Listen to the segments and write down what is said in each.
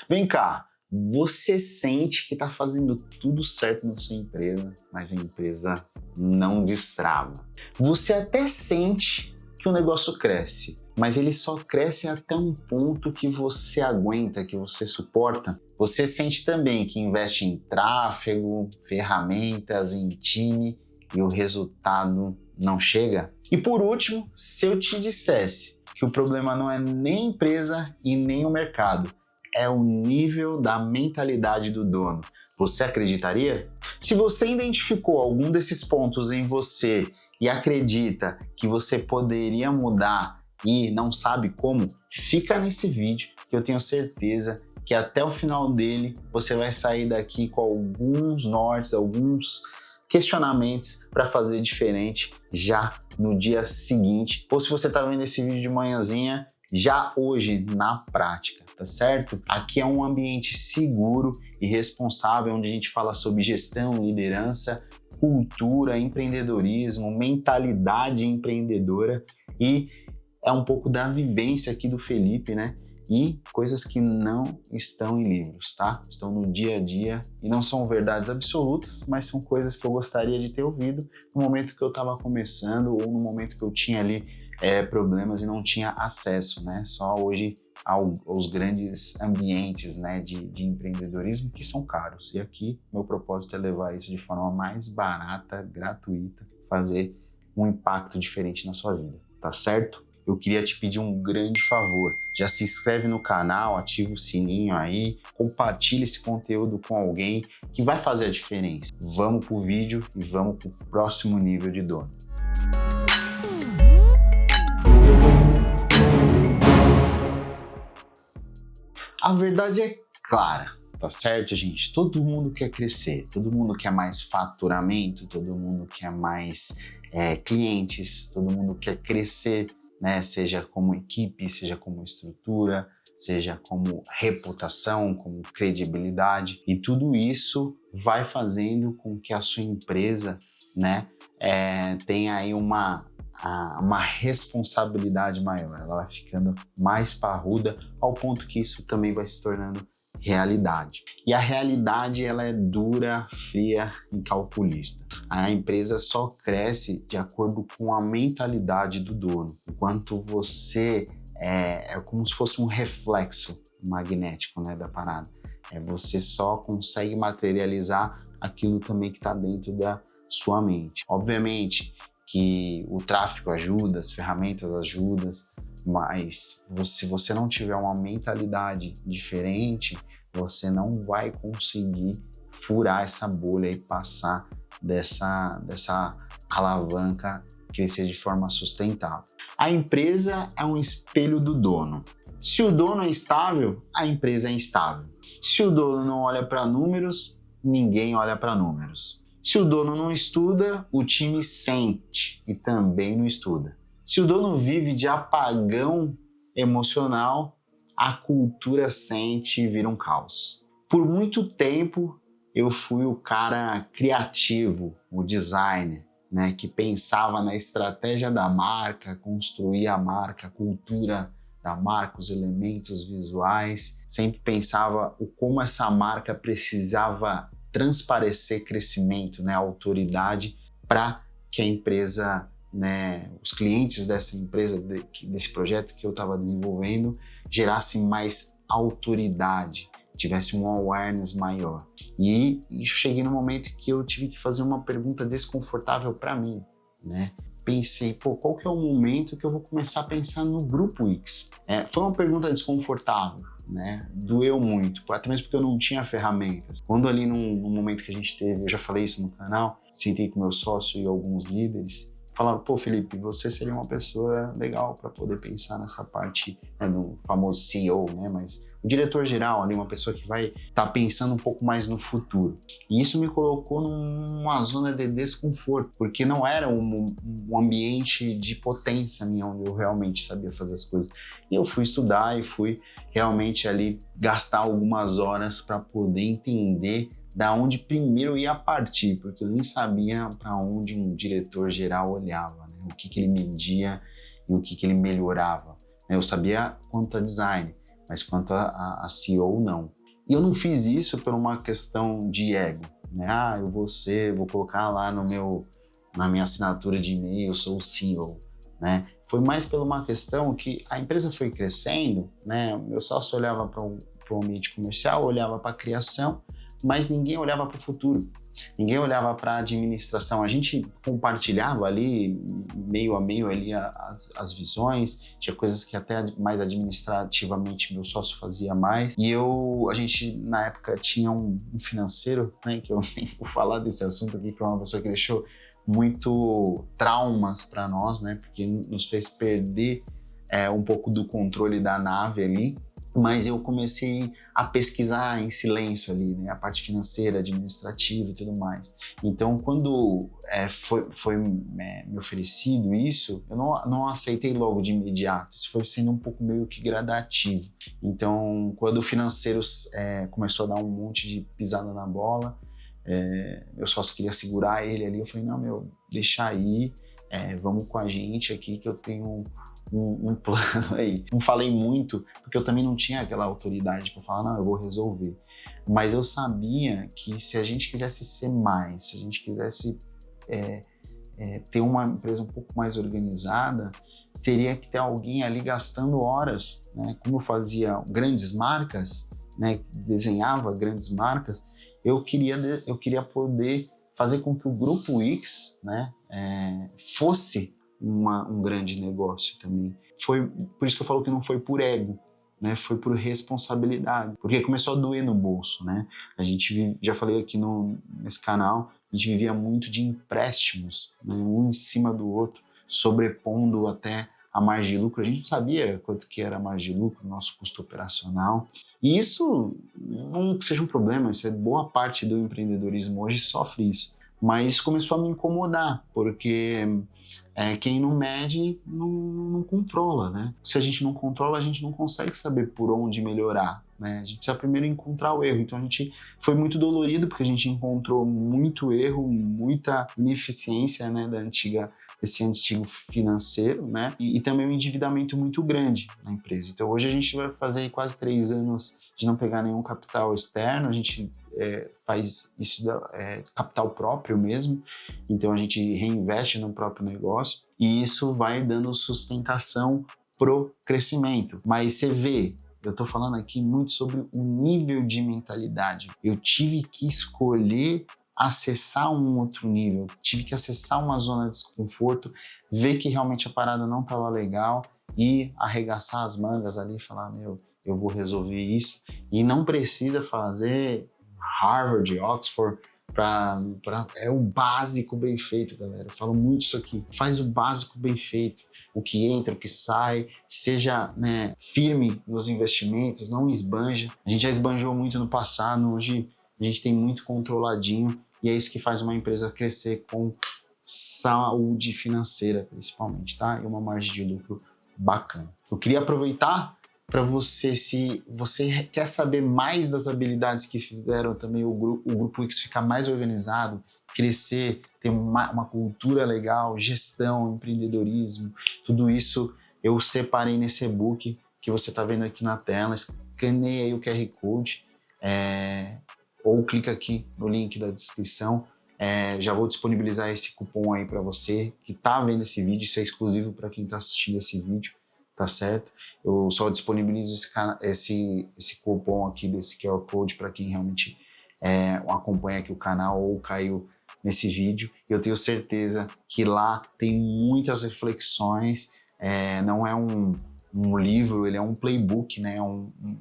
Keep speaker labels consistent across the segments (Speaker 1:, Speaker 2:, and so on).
Speaker 1: Vem cá, você sente que está fazendo tudo certo na sua empresa, mas a empresa não destrava. Você até sente que o negócio cresce, mas ele só cresce até um ponto que você aguenta, que você suporta. Você sente também que investe em tráfego, ferramentas, em time e o resultado não chega? E por último, se eu te dissesse que o problema não é nem a empresa e nem o mercado, é o nível da mentalidade do dono, você acreditaria? Se você identificou algum desses pontos em você e acredita que você poderia mudar e não sabe como, fica nesse vídeo que eu tenho certeza que até o final dele você vai sair daqui com alguns nortes, alguns questionamentos para fazer diferente já no dia seguinte, ou se você está vendo esse vídeo de manhãzinha, já hoje na prática, tá certo? Aqui é um ambiente seguro e responsável onde a gente fala sobre gestão, liderança, cultura, empreendedorismo, mentalidade empreendedora e é um pouco da vivência aqui do Felipe, né? E coisas que não estão em livros, tá? Estão no dia a dia e não são verdades absolutas, mas são coisas que eu gostaria de ter ouvido no momento que eu estava começando ou no momento que eu tinha ali problemas e não tinha acesso, né? Só hoje aos grandes ambientes, né, de empreendedorismo que são caros. E aqui meu propósito é levar isso de forma mais barata, gratuita, fazer um impacto diferente na sua vida, tá certo? Eu queria te pedir um grande favor. Já se inscreve no canal, ativa o sininho aí, compartilha esse conteúdo com alguém que vai fazer a diferença. Vamos pro vídeo e vamos pro próximo nível de dono. A verdade é clara, tá certo, gente? Todo mundo quer crescer, todo mundo quer mais faturamento, todo mundo quer mais clientes, todo mundo quer crescer, né? Seja como equipe, seja como estrutura, seja como reputação, como credibilidade. E tudo isso vai fazendo com que a sua empresa, né, tenha aí uma responsabilidade maior, ela vai ficando mais parruda ao ponto que isso também vai se tornando realidade. E a realidade ela é dura, fria e calculista. A empresa só cresce de acordo com a mentalidade do dono, enquanto você é como se fosse um reflexo magnético, né, da parada. Você só consegue materializar aquilo também que está dentro da sua mente. Obviamente que o tráfego ajuda, as ferramentas ajudam, mas se você não tiver uma mentalidade diferente, você não vai conseguir furar essa bolha e passar dessa alavanca crescer de forma sustentável. A empresa é um espelho do dono. Se o dono é instável, a empresa é instável. Se o dono não olha para números, ninguém olha para números. Se o dono não estuda, o time sente e também não estuda. Se o dono vive de apagão emocional, a cultura sente e vira um caos. Por muito tempo, eu fui o cara criativo, o designer, né, que pensava na estratégia da marca, construía a marca, a cultura da marca, os elementos visuais. Sempre pensava como essa marca precisava transparecer crescimento, né, autoridade para que a empresa, né, os clientes dessa empresa, desse projeto que eu estava desenvolvendo, gerasse mais autoridade, tivesse um awareness maior. E cheguei no momento que eu tive que fazer uma pergunta desconfortável para mim, né? Pensei, qual que é o momento que eu vou começar a pensar no Grupo X? Foi uma pergunta desconfortável, né? Doeu muito, até mesmo porque eu não tinha ferramentas. Quando ali no momento que a gente teve, eu já falei isso no canal, sentei com meu sócio e alguns líderes, falaram, Felipe, você seria uma pessoa legal para poder pensar nessa parte, né, do famoso CEO, né, mas o diretor geral ali, uma pessoa que vai estar pensando um pouco mais no futuro. E isso me colocou numa zona de desconforto, porque não era um ambiente de potência minha, onde eu realmente sabia fazer as coisas. E eu fui estudar e fui realmente ali gastar algumas horas para poder entender da onde primeiro eu ia partir, porque eu nem sabia para onde um diretor geral olhava, né? O que ele media e o que ele melhorava. Eu sabia quanto a design, mas quanto a CEO, não. E eu não fiz isso por uma questão de ego, né? Eu vou colocar lá na minha assinatura de e-mail, eu sou o CEO, né? Foi mais por uma questão que a empresa foi crescendo, né? Meu sócio olhava para o ambiente comercial, olhava para a criação, mas ninguém olhava para o futuro. Ninguém olhava para a administração. A gente compartilhava ali, meio a meio, ali as visões. Tinha coisas que até mais administrativamente meu sócio fazia mais. E a gente, na época, tinha um financeiro, né, que eu nem vou falar desse assunto aqui, foi uma pessoa que deixou muito traumas para nós, né, porque nos fez perder um pouco do controle da nave ali. Mas eu comecei a pesquisar em silêncio ali, né? A parte financeira, administrativa e tudo mais. Então, quando foi me oferecido isso, eu não aceitei logo de imediato. Isso foi sendo um pouco meio que gradativo. Então, quando o financeiro começou a dar um monte de pisada na bola, eu só queria segurar ele ali. Eu falei, não, deixa aí, vamos com a gente aqui que eu tenho um plano aí. Não falei muito, porque eu também não tinha aquela autoridade para falar, não, eu vou resolver. Mas eu sabia que se a gente quisesse ser mais, se a gente quisesse ter uma empresa um pouco mais organizada, teria que ter alguém ali gastando horas, né? Como eu fazia grandes marcas, né? Desenhava grandes marcas, eu queria poder fazer com que o Grupo X, né? Fosse um grande negócio também. Foi por isso que eu falo que não foi por ego, né? Foi por responsabilidade, porque começou a doer no bolso, né? A gente já falei aqui nesse canal, a gente vivia muito de empréstimos, né? Um em cima do outro, sobrepondo até a margem de lucro. A gente não sabia quanto que era a margem de lucro, nosso custo operacional. E isso não seja um problema, isso é boa parte do empreendedorismo hoje sofre isso. Mas isso começou a me incomodar, porque quem não mede não controla, né? Se a gente não controla, a gente não consegue saber por onde melhorar, né? A gente precisa primeiro encontrar o erro. Então a gente foi muito dolorido porque a gente encontrou muito erro, muita ineficiência, né, desse antigo financeiro, né? E também um endividamento muito grande na empresa. Então hoje a gente vai fazer quase 3 anos de não pegar nenhum capital externo, a gente faz isso capital próprio mesmo, então a gente reinveste no próprio negócio e isso vai dando sustentação pro crescimento. Mas você vê, eu estou falando aqui muito sobre o nível de mentalidade. Eu tive que escolher acessar um outro nível, tive que acessar uma zona de desconforto, ver que realmente a parada não estava legal e arregaçar as mangas ali e falar, eu vou resolver isso. E não precisa fazer Harvard, Oxford, é o básico bem feito, galera. Eu falo muito isso aqui. Faz o básico bem feito. O que entra, o que sai, seja, né, firme nos investimentos, não esbanja. A gente já esbanjou muito no passado, hoje a gente tem muito controladinho e é isso que faz uma empresa crescer com saúde financeira, principalmente, tá? E uma margem de lucro bacana. Eu queria aproveitar para você, se você quer saber mais das habilidades que fizeram também o Grupo X ficar mais organizado, crescer, ter uma cultura legal, gestão, empreendedorismo, tudo isso eu separei nesse e-book que você está vendo aqui na tela. Escaneia aí o QR Code ou clica aqui no link da descrição. Já vou disponibilizar esse cupom aí para você que está vendo esse vídeo. Isso é exclusivo para quem está assistindo esse vídeo, tá certo? Eu só disponibilizo esse cupom aqui desse QR Code para quem realmente acompanha aqui o canal ou caiu nesse vídeo. Eu tenho certeza que lá tem muitas reflexões, não é um livro, ele é um playbook, né?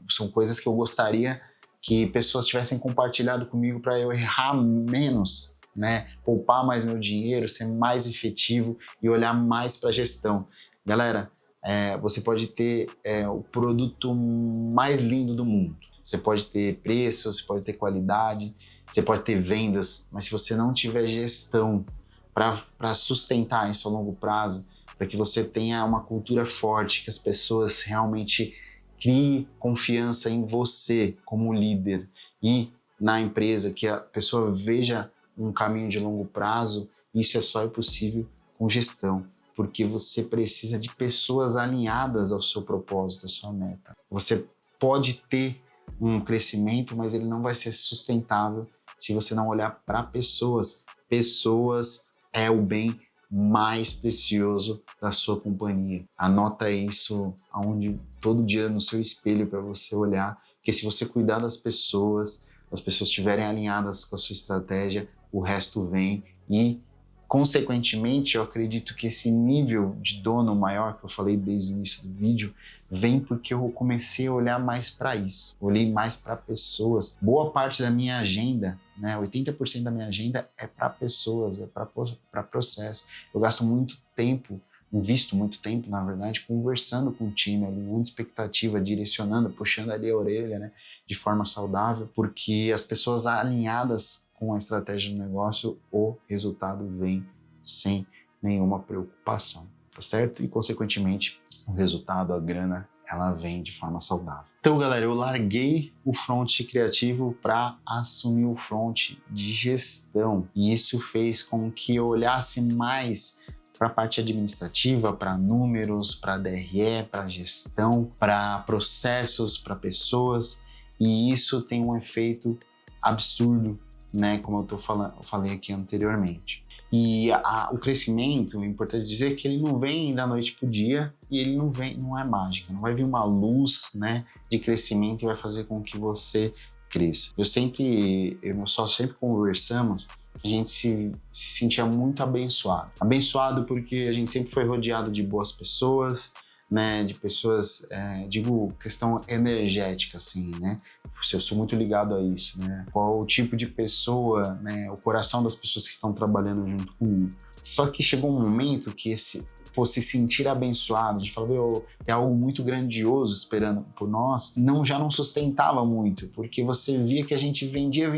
Speaker 1: São coisas que eu gostaria que pessoas tivessem compartilhado comigo para eu errar menos, né? Poupar mais meu dinheiro, ser mais efetivo e olhar mais para a gestão. Galera, você pode ter o produto mais lindo do mundo. Você pode ter preço, você pode ter qualidade, você pode ter vendas, mas se você não tiver gestão para sustentar isso a longo prazo, para que você tenha uma cultura forte, que as pessoas realmente criem confiança em você como líder e na empresa, que a pessoa veja um caminho de longo prazo, isso só é possível com gestão, porque você precisa de pessoas alinhadas ao seu propósito, à sua meta. Você pode ter um crescimento, mas ele não vai ser sustentável se você não olhar para pessoas. Pessoas é o bem mais precioso da sua companhia. Anota isso aonde todo dia no seu espelho para você olhar, porque se você cuidar das pessoas, as pessoas estiverem alinhadas com a sua estratégia, o resto vem e, consequentemente, eu acredito que esse nível de dono maior que eu falei desde o início do vídeo vem porque eu comecei a olhar mais para isso, olhei mais para pessoas. Boa parte da minha agenda, né, 80% da minha agenda é para pessoas, é para processo. Eu gasto muito tempo, invisto muito tempo, na verdade, conversando com o time, alinhando expectativa, direcionando, puxando ali a orelha, né, de forma saudável, porque as pessoas alinhadas com a estratégia do negócio, o resultado vem sem nenhuma preocupação, tá certo? E, consequentemente, o resultado, a grana, ela vem de forma saudável. Então, galera, eu larguei o front criativo para assumir o front de gestão. E isso fez com que eu olhasse mais para a parte administrativa, para números, para DRE, para gestão, para processos, para pessoas. E isso tem um efeito absurdo, né? Como eu falei aqui anteriormente. E o crescimento, é importante dizer que ele não vem da noite para o dia e ele não é mágica, não vai vir uma luz, né, de crescimento e vai fazer com que você cresça. Eu e meu sócio sempre conversamos, a gente se sentia muito abençoado. Abençoado porque a gente sempre foi rodeado de boas pessoas, né, de pessoas, digo, questão energética, assim, né? Eu sou muito ligado a isso, né? Qual o tipo de pessoa, né? O coração das pessoas que estão trabalhando junto comigo. Só que chegou um momento que se sentir abençoado, de falar, tem algo muito grandioso esperando por nós, já não sustentava muito, porque você via que a gente vendia,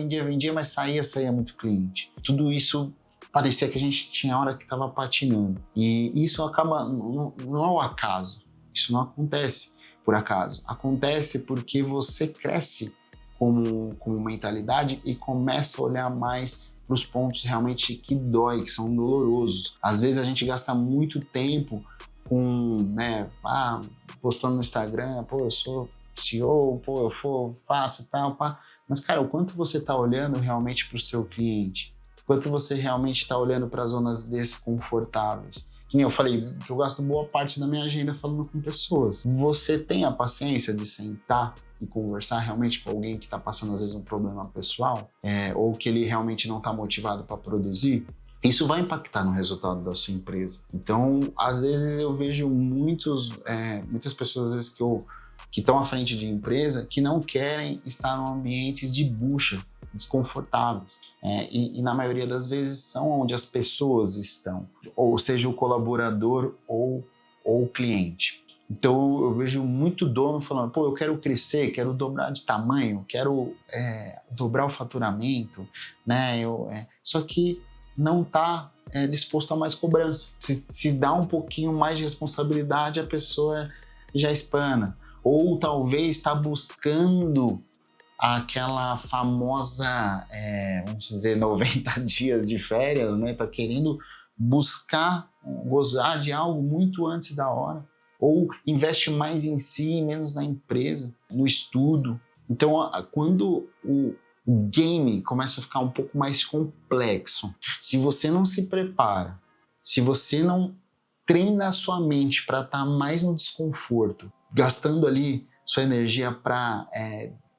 Speaker 1: mas saía muito cliente. Tudo isso parecia que a gente tinha hora que estava patinando. E isso acaba, não é o acaso, isso não acontece por acaso. Acontece porque você cresce como mentalidade e começa a olhar mais para os pontos realmente que dói, que são dolorosos. Às vezes a gente gasta muito tempo postando no Instagram, eu sou CEO, eu faço e tal, mas, cara, o quanto você está olhando realmente para o seu cliente? Quanto você realmente está olhando para zonas desconfortáveis? Que nem eu falei, que eu gasto boa parte da minha agenda falando com pessoas. Você tem a paciência de sentar e conversar realmente com alguém que está passando, às vezes, um problema pessoal? Ou que ele realmente não está motivado para produzir? Isso vai impactar no resultado da sua empresa. Então, às vezes, eu vejo muitas pessoas, às vezes, que estão à frente de empresa que não querem estar em ambientes de bucha, desconfortáveis. E na maioria das vezes são onde as pessoas estão, ou seja, o colaborador ou o cliente. Então eu vejo muito dono falando, eu quero crescer, quero dobrar de tamanho, quero dobrar o faturamento, né? Só que não está disposto a mais cobrança. Se dá um pouquinho mais de responsabilidade, a pessoa já espana. Ou talvez está buscando aquela famosa, vamos dizer, 90 dias de férias, né? Tá querendo buscar gozar de algo muito antes da hora. Ou investe mais em si, menos na empresa, no estudo. Então, quando o game começa a ficar um pouco mais complexo, se você não se prepara, se você não treina a sua mente para estar mais no desconforto, gastando ali sua energia para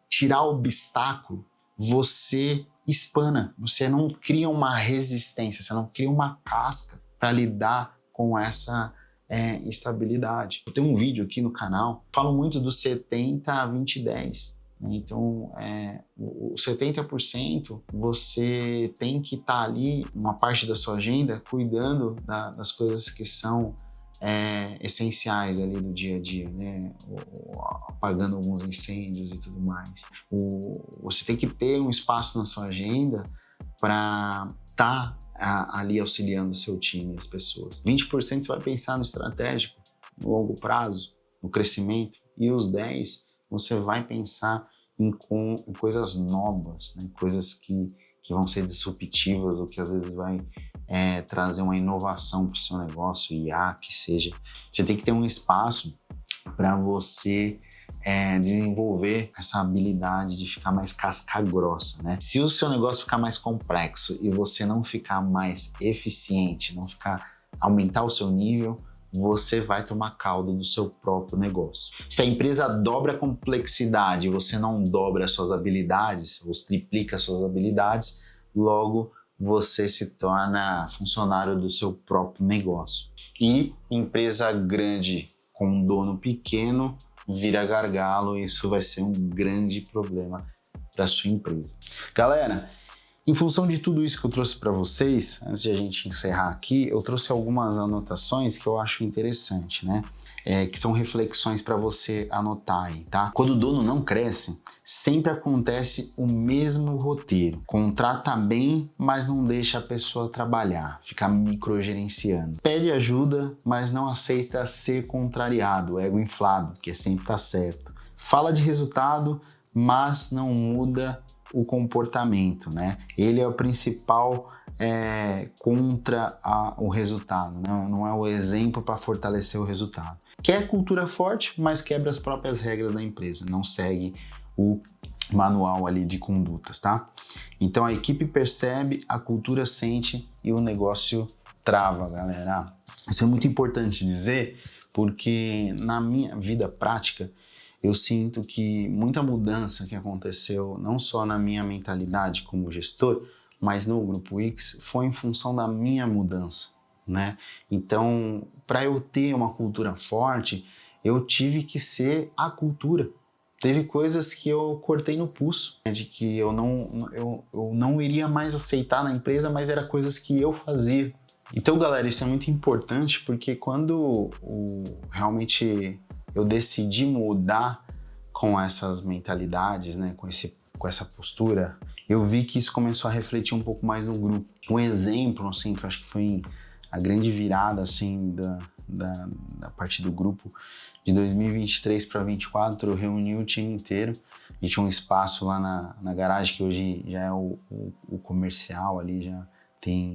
Speaker 1: tirar o obstáculo, você espana, você não cria uma resistência, você não cria uma casca para lidar com essa instabilidade. Eu tenho um vídeo aqui no canal, falo muito do 70-20-10. Então, o 70% você tem que estar ali, uma parte da sua agenda, cuidando das coisas que são essenciais ali do dia a dia, né? Apagando alguns incêndios e tudo mais. Você tem que ter um espaço na sua agenda para estar ali auxiliando o seu time, as pessoas. 20% você vai pensar no estratégico, no longo prazo, no crescimento, e os 10% você vai pensar em coisas novas, né? Coisas que vão ser disruptivas ou que às vezes vai trazer uma inovação para o seu negócio, IA, que seja. Você tem que ter um espaço para você desenvolver essa habilidade de ficar mais casca grossa, né? Se o seu negócio ficar mais complexo e você não ficar mais eficiente, aumentar o seu nível, você vai tomar caldo do seu próprio negócio. Se a empresa dobra a complexidade e você não dobra as suas habilidades, ou triplica as suas habilidades, logo você se torna funcionário do seu próprio negócio. E empresa grande com um dono pequeno vira gargalo, e isso vai ser um grande problema para a sua empresa. Galera, em função de tudo isso que eu trouxe para vocês, antes de a gente encerrar aqui, eu trouxe algumas anotações que eu acho interessante, né? Que são reflexões para você anotar aí, tá? Quando o dono não cresce, sempre acontece o mesmo roteiro. Contrata bem, mas não deixa a pessoa trabalhar, fica microgerenciando. Pede ajuda, mas não aceita ser contrariado, ego inflado, que sempre tá certo. Fala de resultado, mas não muda o comportamento, né? Ele é o principal contra o resultado, né? Não é o exemplo para fortalecer o resultado. Quer cultura forte, mas quebra as próprias regras da empresa, não segue o manual ali de condutas, tá? Então a equipe percebe, a cultura sente e o negócio trava, galera. Isso é muito importante dizer, porque na minha vida prática eu sinto que muita mudança que aconteceu, não só na minha mentalidade como gestor, mas no Grupo X, foi em função da minha mudança, né? Então, para eu ter uma cultura forte, eu tive que ser a cultura. Teve coisas que eu cortei no pulso, né? De que eu não iria mais aceitar na empresa, mas eram coisas que eu fazia. Então, galera, isso é muito importante, porque quando realmente eu decidi mudar com essas mentalidades, né, com essa postura, eu vi que isso começou a refletir um pouco mais no grupo. Um exemplo, assim, que eu acho que foi a grande virada, assim, da parte do grupo, de 2023 para 2024, eu reuni o time inteiro. A gente tinha um espaço lá na garagem, que hoje já é o comercial ali,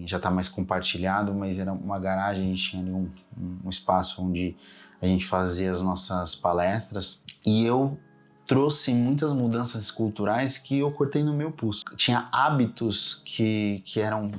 Speaker 1: já está mais compartilhado, mas era uma garagem, a gente tinha ali um espaço onde a gente fazia as nossas palestras, e eu trouxe muitas mudanças culturais que eu cortei no meu pulso. Tinha hábitos que eram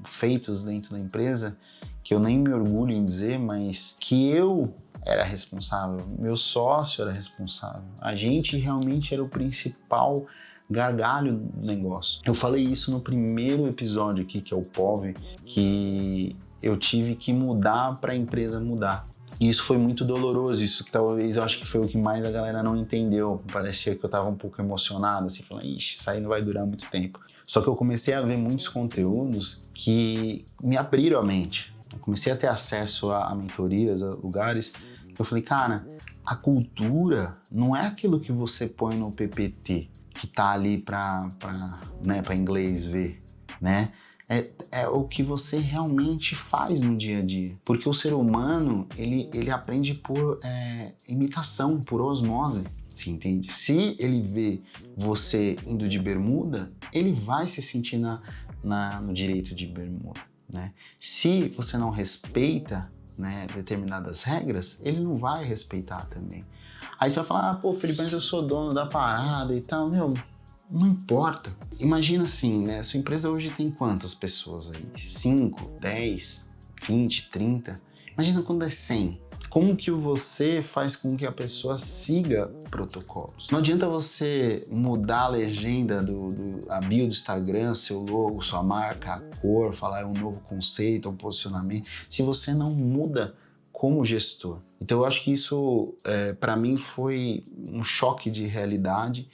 Speaker 1: feitos dentro da empresa, que eu nem me orgulho em dizer, mas que eu era responsável, meu sócio era responsável, a gente realmente era o principal gargalho do negócio. Eu falei isso no primeiro episódio aqui, que é o POV, que eu tive que mudar para a empresa mudar. E isso foi muito doloroso, isso que talvez eu acho que foi o que mais a galera não entendeu. Parecia que eu tava um pouco emocionado, assim, falando, ixi, isso aí não vai durar muito tempo. Só que eu comecei a ver muitos conteúdos que me abriram a mente. Eu comecei a ter acesso a mentorias, a lugares. Eu falei, cara, a cultura não é aquilo que você põe no PPT, que tá ali para inglês ver, né? É o que você realmente faz no dia a dia. Porque o ser humano, ele aprende por imitação, por osmose, você entende? Se ele vê você indo de bermuda, ele vai se sentir no direito de bermuda, né? Se você não respeita, né, determinadas regras, ele não vai respeitar também. Aí você vai falar, pô, Felipe, mas eu sou dono da parada e tal. Meu, não importa. Imagina assim, né? Sua empresa hoje tem quantas pessoas aí? 5, 10, 20, 30? Imagina quando é 100. Como que você faz com que a pessoa siga protocolos? Não adianta você mudar a legenda a bio do Instagram, seu logo, sua marca, a cor, falar um novo conceito, um posicionamento, se você não muda como gestor. Então eu acho que isso, para mim, foi um choque de realidade,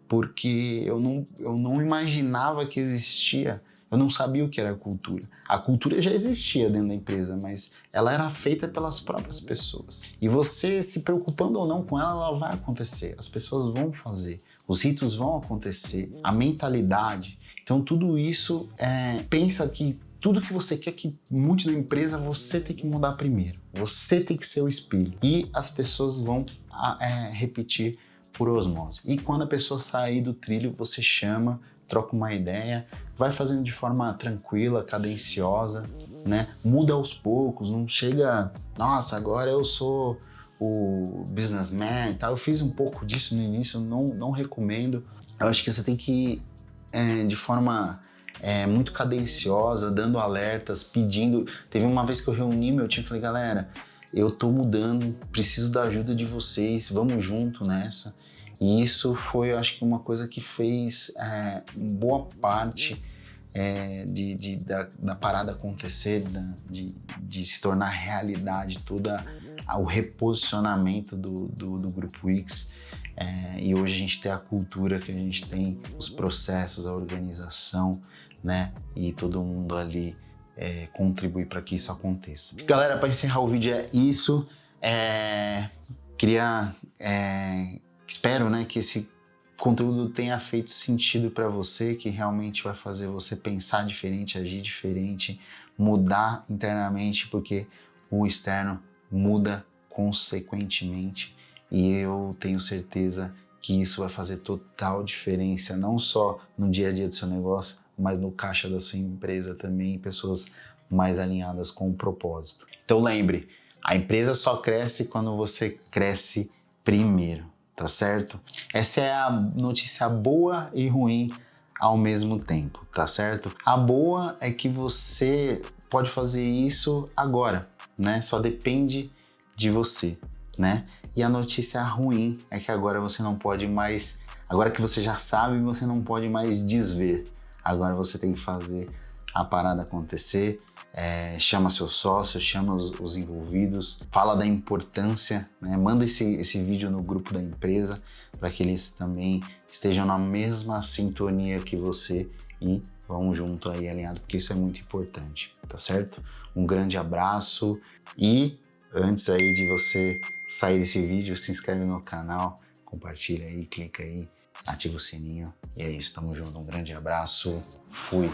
Speaker 1: porque eu não imaginava que existia, eu não sabia o que era cultura. A cultura já existia dentro da empresa, mas ela era feita pelas próprias pessoas. E você, se preocupando ou não com ela, ela vai acontecer, as pessoas vão fazer, os ritos vão acontecer, a mentalidade. Então tudo isso, pensa que tudo que você quer que mude na empresa, você tem que mudar primeiro. Você tem que ser o espelho. E as pessoas vão repetir por osmose. E quando a pessoa sair do trilho, você chama, troca uma ideia, vai fazendo de forma tranquila, cadenciosa, né? Muda aos poucos, não chega, nossa, agora eu sou o businessman e tal. Eu fiz um pouco disso no início, não recomendo. Eu acho que você tem que ir de forma muito cadenciosa, dando alertas, pedindo. Teve uma vez que eu reuni meu time e falei, galera, eu tô mudando, preciso da ajuda de vocês, vamos junto nessa. E isso foi, eu acho que uma coisa que fez boa parte da parada acontecer, de se tornar realidade toda o reposicionamento do Grupo X. E hoje a gente tem a cultura que a gente tem, os processos, a organização, né? E todo mundo ali contribui para que isso aconteça. Galera, para encerrar o vídeo é isso. Espero, né, que esse conteúdo tenha feito sentido para você, que realmente vai fazer você pensar diferente, agir diferente, mudar internamente, porque o externo muda consequentemente. E eu tenho certeza que isso vai fazer total diferença, não só no dia a dia do seu negócio, mas no caixa da sua empresa também, pessoas mais alinhadas com o propósito. Então lembre, a empresa só cresce quando você cresce primeiro, tá certo? Essa é a notícia boa e ruim ao mesmo tempo, tá certo? A boa é que você pode fazer isso agora, né? Só depende de você, né? E a notícia ruim é que agora você não pode mais, agora que você já sabe, você não pode mais desver. Agora você tem que fazer a parada acontecer, chama seus sócios, chama os envolvidos, fala da importância, né? Manda esse vídeo no grupo da empresa para que eles também estejam na mesma sintonia que você e vão junto aí alinhado, porque isso é muito importante, tá certo? Um grande abraço e antes aí de você sair desse vídeo, se inscreve no canal, compartilha aí, clica aí, ativa o sininho e é isso, tamo junto, um grande abraço, fui!